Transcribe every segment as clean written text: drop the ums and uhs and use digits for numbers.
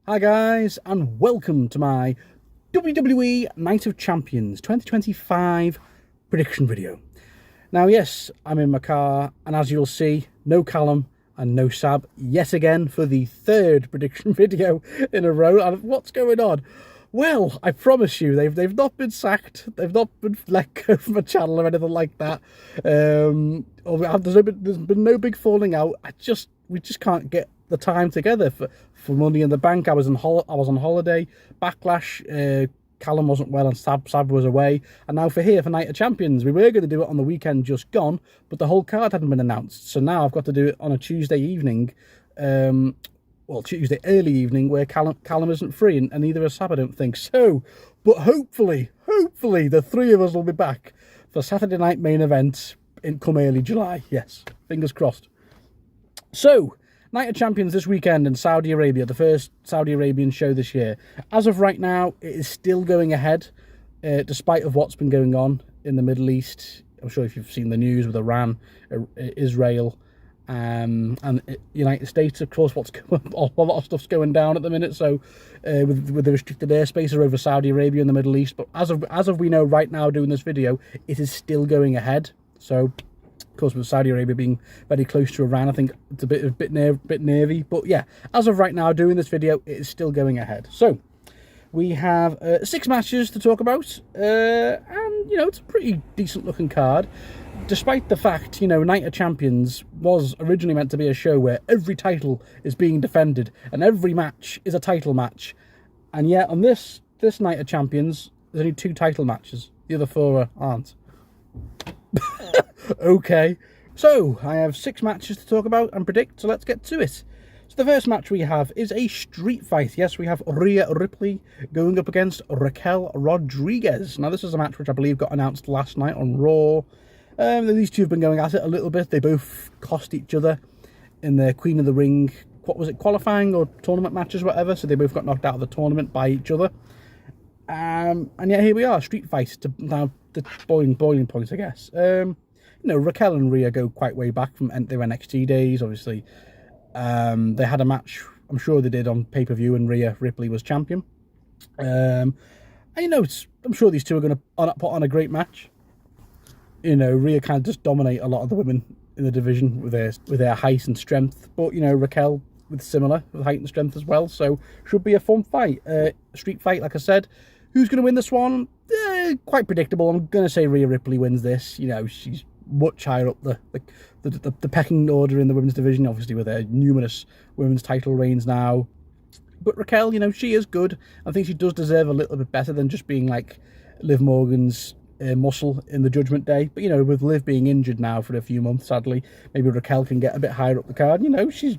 Hi guys, and welcome to my WWE Night of Champions 2025 prediction video. Now yes, I'm in my car, and as you'll see, no Callum and no Sab yet again for the third prediction video in a row. And what's going on? Well, I promise you, they've not been sacked, they've not been let go from a channel or anything like that. There's been no big falling out. We just can't get the time together for Money in the Bank. I was on holiday. Backlash. Callum wasn't well and Sab was away. And now for Night of Champions, we were going to do it on the weekend just gone, but the whole card hadn't been announced. So now I've got to do it on a Tuesday evening. Tuesday early evening, where Callum isn't free, and neither is Sab, I don't think. So, but hopefully, the three of us will be back for Saturday night main event come early July. Yes, fingers crossed. So, Night of Champions this weekend in Saudi Arabia, the first Saudi Arabian show this year. As of right now, it is still going ahead, despite of what's been going on in the Middle East. I'm sure if you've seen the news with Iran, Israel, and United States, of course, a lot of stuff's going down at the minute. So with the restricted airspace over Saudi Arabia and the Middle East. But as of we know right now, doing this video, it is still going ahead. So of course, with Saudi Arabia being very close to Iran, I think it's a bit nervy. But yeah, as of right now, doing this video, it is still going ahead. So we have 6 matches to talk about, and it's a pretty decent looking card. Despite the fact, Night of Champions was originally meant to be a show where every title is being defended and every match is a title match. And yet on this Night of Champions, there's only 2 title matches. The other 4 aren't. Okay. So, I have 6 matches to talk about and predict, so let's get to it. So the first match we have is a street fight. Yes, we have Rhea Ripley going up against Raquel Rodriguez. Now, this is a match which I believe got announced last night on Raw. These two have been going at it a little bit. They both cost each other in their Queen of the Ring, what was it, qualifying or tournament matches, whatever. So they both got knocked out of the tournament by each other. And yet here we are, street fight to now the boiling point, I guess. Raquel and Rhea go quite way back from their NXT days. Obviously, they had a match, I'm sure they did, on pay-per-view, and Rhea Ripley was champion. And I'm sure these two are going to put on a great match. Rhea kind of just dominate a lot of the women in the division with their height and strength. But, Raquel with height and strength as well. So, should be a fun fight. Street fight, like I said. Who's going to win this one? Quite predictable. I'm going to say Rhea Ripley wins this. She's much higher up the pecking order in the women's division, obviously with her numerous women's title reigns now. But Raquel, she is good. I think she does deserve a little bit better than just being like Liv Morgan's muscle in the Judgment Day. But with Liv being injured now for a few months, sadly, maybe Raquel can get a bit higher up the card. She's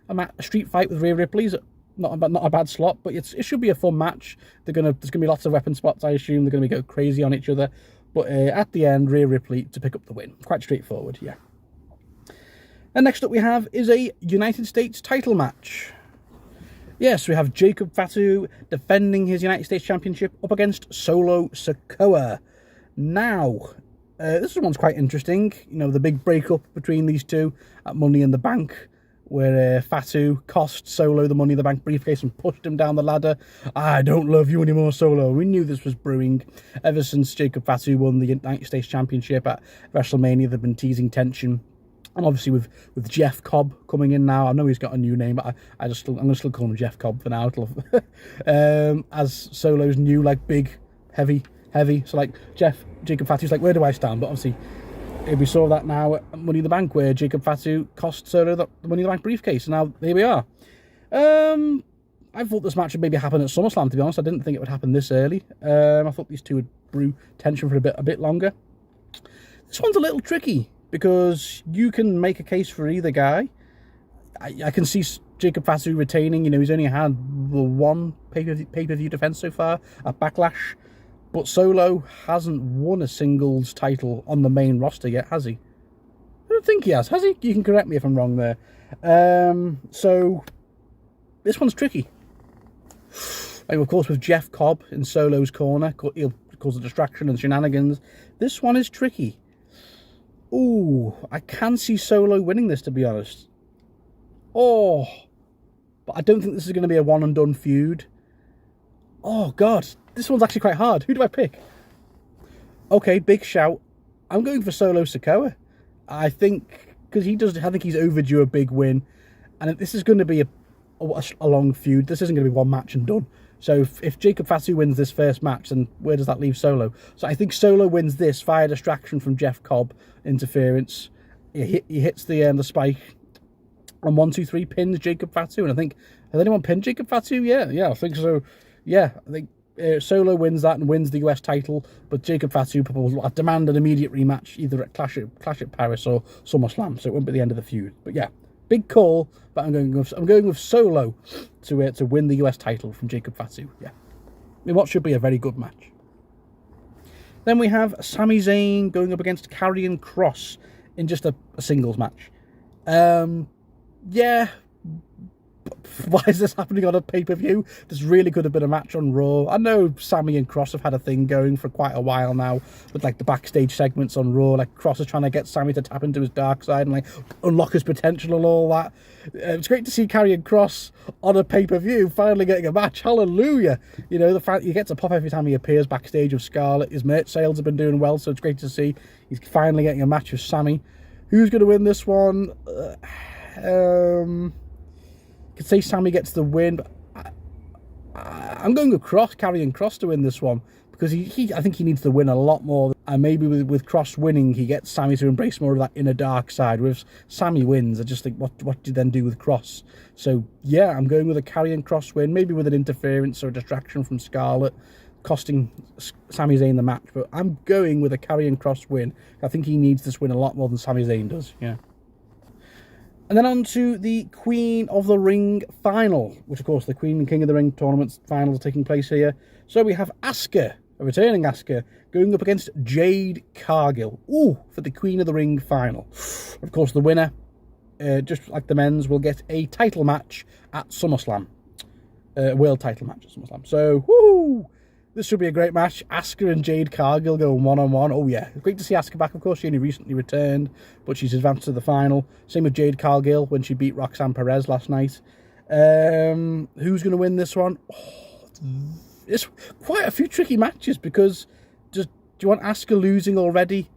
a street fight with Rhea Ripley's not a bad slot, but it should be a fun match. There's gonna be lots of weapon spots, I assume. They're gonna go crazy on each other, but at the end, Rhea Ripley to pick up the win. Quite straightforward, yeah. And next up we have is a United States title match. Yes, we have Jacob Fatu defending his United States Championship up against Solo Sikoa. Now, this one's quite interesting. The big breakup between these two at Money in the Bank, where Fatu cost Solo the Money in the Bank briefcase and pushed him down the ladder. I don't love you anymore, Solo. We knew this was brewing ever since Jacob Fatu won the United States Championship at WrestleMania. They've been teasing tension. And obviously with Jeff Cobb coming in now, I know he's got a new name, but I'm going to still call him Jeff Cobb for now. As Solo's new, big, heavy. So Jacob Fatu's where do I stand? But obviously, we saw that now at Money in the Bank, where Jacob Fatu cost Solo the Money in the Bank briefcase. And now here we are. I thought this match would maybe happen at SummerSlam, to be honest. I didn't think it would happen this early. I thought these two would brew tension for a bit longer. This one's a little tricky, because you can make a case for either guy. I can see Jacob Fatu retaining. He's only had the one pay-per-view defense so far at Backlash. But Solo hasn't won a singles title on the main roster yet, has he? I don't think he has he? You can correct me if I'm wrong there. So, this one's tricky. And of course, with Jeff Cobb in Solo's corner, he'll cause a distraction and shenanigans. This one is tricky. Ooh, I can see Solo winning this, to be honest. Oh, but but I don't think this is going to be a one and done feud. Oh God, this one's actually quite hard. Who do I pick? Okay, big shout. I'm going for Solo Sikoa. I think because I think he's overdue a big win, and this is going to be a long feud. This isn't going to be one match and done. So if Jacob Fatu wins this first match, then where does that leave Solo? So I think Solo wins this via distraction from Jeff Cobb interference. He hits the spike, and 1, 2, 3 pins Jacob Fatu. And I think, has anyone pinned Jacob Fatu? Yeah, I think so. Yeah, I think Solo wins that and wins the US title, but Jacob Fatu will demand an immediate rematch either at Clash at Paris or SummerSlam, so it won't be the end of the feud. But yeah, big call, but I'm going with Solo to win the US title from Jacob Fatu. Yeah, in what should be a very good match. Then we have Sami Zayn going up against Karrion Kross in just a singles match. Yeah. Why is this happening on a pay-per-view? This really could have been a match on Raw. I know Sami and Kross have had a thing going for quite a while now with like the backstage segments on Raw. Like Kross is trying to get Sami to tap into his dark side and like unlock his potential and all that. It's great to see Karrion Kross on a pay-per-view finally getting a match. Hallelujah! You know, the fact he gets a pop every time he appears backstage with Scarlett. His merch sales have been doing well, so it's great to see he's finally getting a match with Sami. Who's going to win this one? Could say Sami gets the win, but I'm going with Karrion Kross to win this one because I think he needs to win a lot more. And maybe with Kross winning, he gets Sami to embrace more of that inner dark side. With Sami wins, I just think, what do you then do with Kross? So yeah, I'm going with a Karrion Kross win, maybe with an interference or a distraction from Scarlett, costing Sami Zayn the match. But I'm going with a Karrion Kross win. I think he needs this win a lot more than Sami Zayn does. Yeah. And then on to the Queen of the Ring final, which of course the Queen and King of the Ring tournament finals are taking place here. So we have Asuka, a returning Asuka, going up against Jade Cargill. Ooh, for the Queen of the Ring final. Of course, the winner, just like the men's, will get a title match at SummerSlam. World title match at SummerSlam. So, woohoo! This should be a great match. Asuka and Jade Cargill going one-on-one. Oh, yeah. Great to see Asuka back, of course. She only recently returned, but she's advanced to the final. Same with Jade Cargill when she beat Roxanne Perez last night. Who's going to win this one? Oh, it's quite a few tricky matches because do you want Asuka losing already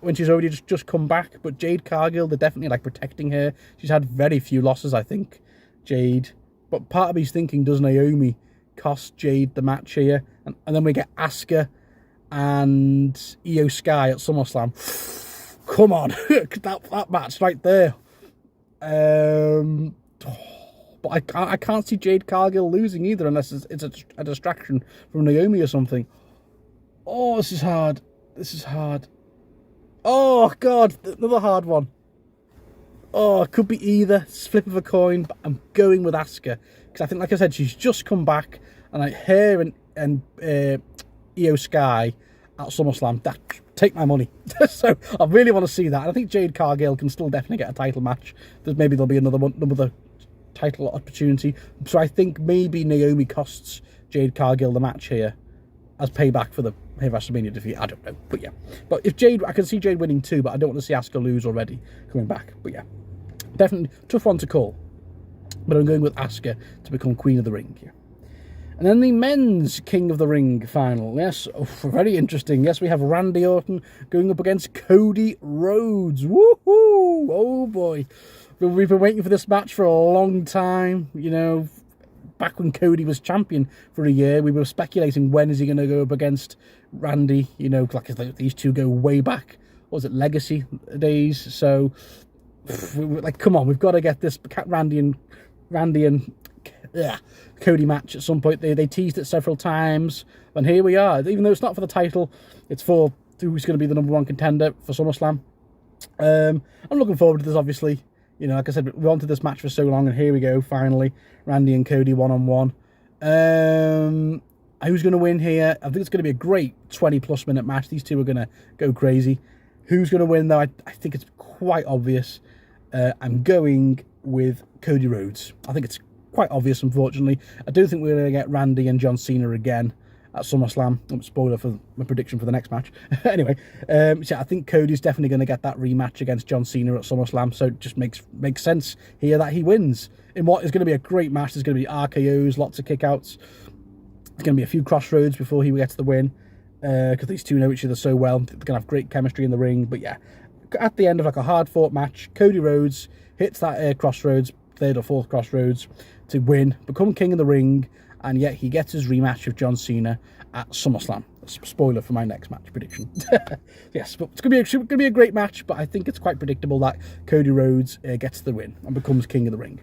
when she's already just come back? But Jade Cargill, they're definitely like protecting her. She's had very few losses, I think, Jade. But part of me's thinking, does Naomi cost Jade the match here? And then we get Asuka and Io Sky at SummerSlam. Come on, that match right there. But I can't see Jade Cargill losing either unless it's a distraction from Naomi or something. Oh, this is hard. This is hard. Oh, God, another hard one. Oh, it could be either. Flip of a coin, but I'm going with Asuka. Because I think, like I said, she's just come back. And like her and Io Sky at SummerSlam, take my money. So I really want to see that. And I think Jade Cargill can still definitely get a title match. Maybe there'll be another title opportunity. So I think maybe Naomi costs Jade Cargill the match here as payback for her WrestleMania defeat. I don't know, but yeah. But if Jade, I can see Jade winning too, but I don't want to see Asuka lose already coming back. But yeah, definitely tough one to call. But I'm going with Asuka to become Queen of the Ring here. And then the men's King of the Ring final. Yes, very interesting. Yes, we have Randy Orton going up against Cody Rhodes. Woohoo! Oh boy. We've been waiting for this match for a long time. You know, back when Cody was champion for a year, we were speculating when is he going to go up against Randy. You know, like these two go way back. What was it, Legacy days? So, like, come on, we've got to get this Randy and Cody match at some point. They teased it several times, and here we are. Even though it's not for the title, it's for who's going to be the #1 contender for SummerSlam. I'm looking forward to this, obviously. You know, like I said, we wanted this match for so long, and here we go, finally. Randy and Cody one-on-one. Who's going to win here? I think it's going to be a great 20-plus minute match. These two are going to go crazy. Who's going to win, though? I think it's quite obvious. I'm going with Cody Rhodes. I think it's quite obvious, unfortunately. I do think we're going to get Randy and John Cena again. at SummerSlam. Spoiler for my prediction for the next match. Anyway, so I think Cody's definitely going to get that rematch against John Cena at SummerSlam, so it just makes sense here that he wins in what is going to be a great match. There's going to be RKOs, lots of kickouts. There's going to be a few crossroads before he gets the win, because these two know each other so well. They're going to have great chemistry in the ring. But yeah, at the end of like a hard-fought match, Cody Rhodes hits that crossroads, third or fourth crossroads, to win, become king of the ring, and yet he gets his rematch with John Cena at SummerSlam. Spoiler for my next match prediction. Yes, but it's going to be a great match, but I think it's quite predictable that Cody Rhodes gets the win and becomes king of the ring.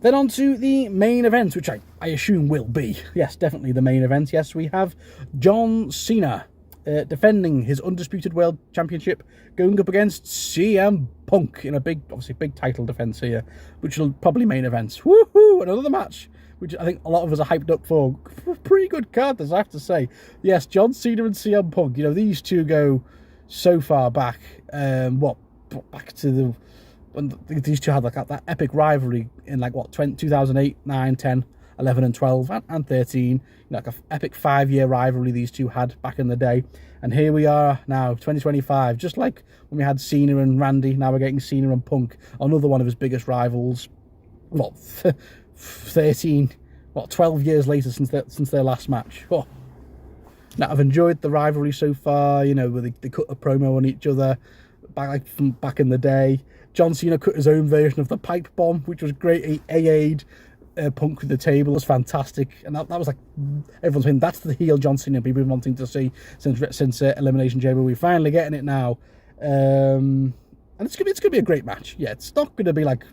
Then on to the main event, which I assume will be, yes, definitely the main event. Yes, we have John Cena defending his undisputed world championship, going up against CM Punk in a obviously big title defense here, which will probably main event. Woohoo! Another match, which I think a lot of us are hyped up for. Pretty good card, this, I have to say. Yes, John Cena and CM Punk. You know, these two go so far back. Back to the when these two had like that epic rivalry in like 2008, 9, 10. 11 and 12 and 13, you know, like an epic 5-year rivalry these two had back in the day. And here we are now, 2025, just like when we had Cena and Randy, now we're getting Cena and Punk, another one of his biggest rivals. 12 years later since their last match. Oh. Now, I've enjoyed the rivalry so far, you know, where they cut a promo on each other from back in the day. John Cena cut his own version of the pipe bomb, which was great. He AA'd Punk with the table. It was fantastic, and that was like everyone's saying that's the heel John Cena we've been wanting to see since Elimination Chamber. We're finally getting it now, and it's gonna be a great match. Yeah, it's not gonna be like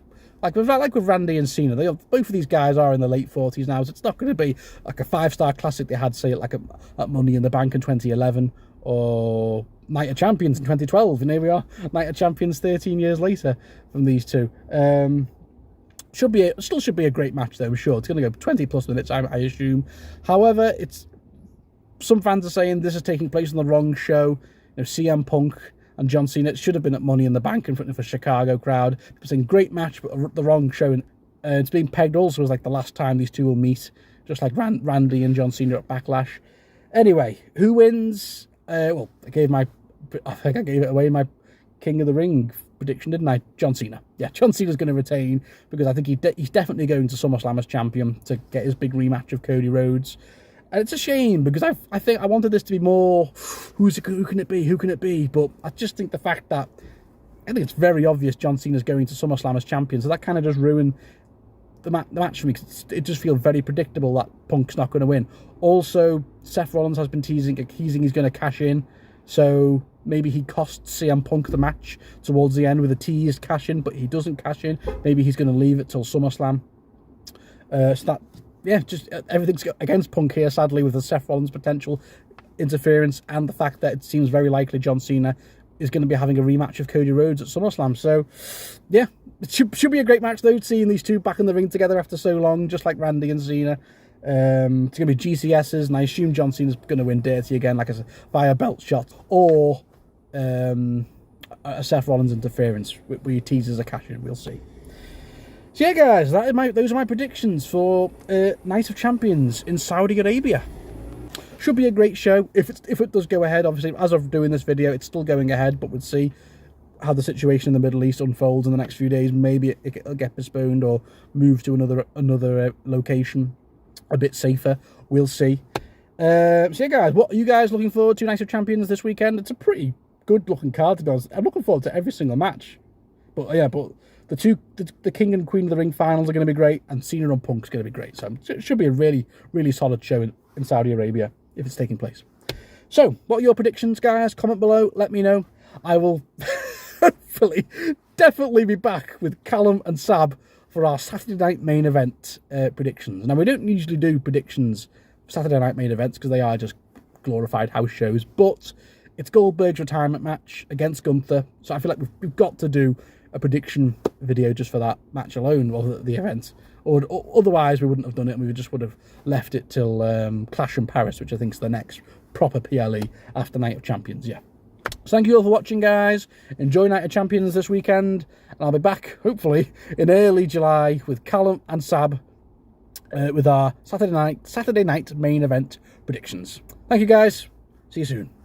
with Randy and Cena. Both of these guys are in the late 40s now, so it's not gonna be like a 5-star classic they had, say, like at Money in the Bank in 2011 or Night of Champions in 2012. And here we are, Night of Champions 13 years later from these two. Still should be a great match though, I'm sure. It's going to go 20 plus minutes, I assume. However, some fans are saying this is taking place on the wrong show. You know, CM Punk and John Cena, it should have been at Money in the Bank in front of a Chicago crowd. People saying great match, but the wrong show. And it's being pegged also as like the last time these two will meet, just like Randy and John Cena at Backlash. Anyway, who wins? I think I gave it away, my King of the Ring prediction, didn't I? John Cena. Yeah, John Cena's going to retain, because I think he's definitely going to SummerSlam as champion to get his big rematch of Cody Rhodes. And it's a shame, because I think I wanted this to be more, who can it be? But I just think the fact that, I think it's very obvious John Cena's going to SummerSlam as champion, so that kind of just ruined the match for me. It just feels very predictable that Punk's not going to win. Also, Seth Rollins has been teasing he's going to cash in, so maybe he costs CM Punk the match towards the end with a teased cash in, but he doesn't cash in. Maybe he's going to leave it till SummerSlam. Just everything's against Punk here, sadly, with the Seth Rollins potential interference and the fact that it seems very likely John Cena is going to be having a rematch of Cody Rhodes at SummerSlam. So, yeah, it should be a great match, though, seeing these two back in the ring together after so long, just like Randy and Cena. It's going to be GCSs, and I assume John Cena's going to win dirty again, like via belt shot, or a Seth Rollins interference where he teases a cash-in. We'll see. So yeah, guys, those are my predictions for Night of Champions in Saudi Arabia. Should be a great show if it does go ahead. Obviously, as of doing this video, it's still going ahead, but we'll see how the situation in the Middle East unfolds in the next few days. Maybe it'll get postponed or moved to another location, a bit safer. We'll see. So yeah, guys, what are you guys looking forward to Night of Champions this weekend? It's a pretty good looking card, to be honest. I'm looking forward to every single match. But the King and Queen of the Ring finals are going to be great, and Cena and Punk's going to be great. So it should be a really, really solid show in Saudi Arabia if it's taking place. So, what are your predictions, guys? Comment below, let me know. I will hopefully, definitely be back with Callum and Sab for our Saturday night main event predictions. Now, we don't usually do predictions for Saturday night main events because they are just glorified house shows, but it's Goldberg's retirement match against Gunther, so I feel like we've got to do a prediction video just for that match alone, or the event. Or otherwise, we wouldn't have done it, and we just would have left it till Clash in Paris, which I think is the next proper PLE after Night of Champions. Yeah. So thank you all for watching, guys. Enjoy Night of Champions this weekend, and I'll be back, hopefully, in early July with Callum and Sab with our Saturday night main event predictions. Thank you guys. See you soon.